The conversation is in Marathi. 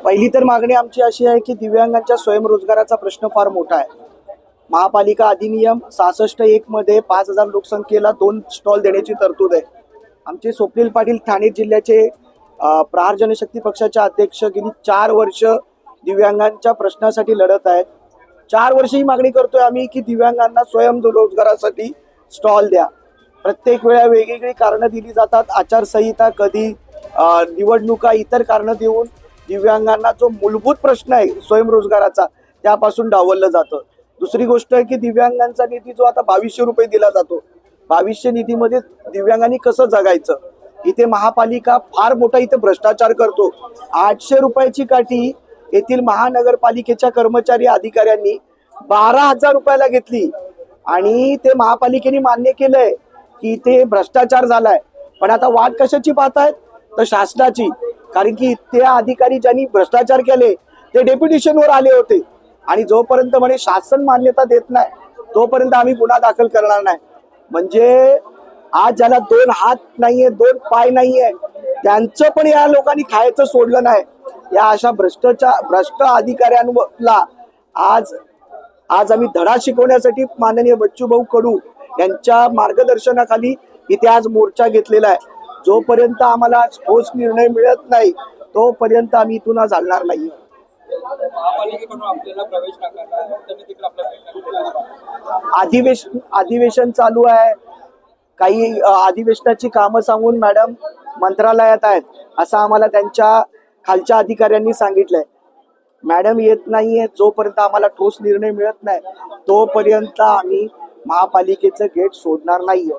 पहिली तर मागणी आमची अशी आहे की दिव्यांगांच्या स्वयंरोजगाराचा प्रश्न फार मोठा आहे। महापालिका अधिनियम 66(1) मध्ये 5000 लोकसंख्येला 2 स्टॉल देण्याची तरतूद आहे। आमचे स्वप्नील पाटील ठाणे जिल्ह्याचे प्रहार जनशक्ती पक्षाचे अध्यक्ष गेली 4 वर्ष दिव्यांगांच्या प्रश्नासाठी लढत आहेत। 4 वर्ष ही मागणी करतोय आम्ही की दिव्यांगांना स्वयंरोजगारासाठी स्टॉल द्या। प्रत्येक वेळा वेगवेगळी कारणं दिली जातात, आचारसंहिता, कधी निवडणुका, इतर कारणं देऊन दिव्यांगांना जो मूलभूत प्रश्न आहे स्वयंरोजगाराचा त्यापासून डावललं जातं। दुसरी गोष्ट आहे की दिव्यांगांचा निधी जो आता 2200 रुपये दिला जातो, 2200 निधीमध्ये दिव्यांगांनी कसं जगायचं? इथे महापालिका फार मोठा इथे भ्रष्टाचार करतो। 800 रुपयाची काठी येथील महानगरपालिकेच्या कर्मचारी अधिकाऱ्यांनी 12000 रुपयाला घेतली आणि ते महापालिकेने मान्य केलंय की इथे भ्रष्टाचार झालाय। पण आता वाट कशाची पाहतायत? तर शासनाची। कारण की त्या अधिकारी ज्यांनी भ्रष्टाचार केले ते डेप्युटेशनवर आले होते आणि जोपर्यंत म्हणे शासन मान्यता देत नाही तोपर्यंत आम्ही गुन्हा दाखल करणार नाही। म्हणजे आज ज्याला 2 हात नाहीये, 2 पाय नाहीये, त्यांचं पण या लोकांनी खायचं सोडलं नाही। या अशा भ्रष्ट अधिकाऱ्यांना आज आम्ही धडा शिकवण्यासाठी माननीय बच्चूभाऊ कडू यांच्या मार्गदर्शनाखाली इथे आज मोर्चा घेतलेला आहे। जोपर्यंत आम्हाला ठोस निर्णय मिळत नाही तोपर्यंत आम्ही इथून आज हलणार नाही। अधिवेशन चालू आहे, काही अधिवेशनाची कामं सांगून मॅडम मंत्रालयात आहेत असं आम्हाला त्यांच्या खालच्या अधिकाऱ्यांनी सांगितलंय। मॅडम येत नाहीये, जोपर्यंत आम्हाला ठोस निर्णय मिळत नाही तोपर्यंत आम्ही महापालिकेचं गेट सोडणार नाही।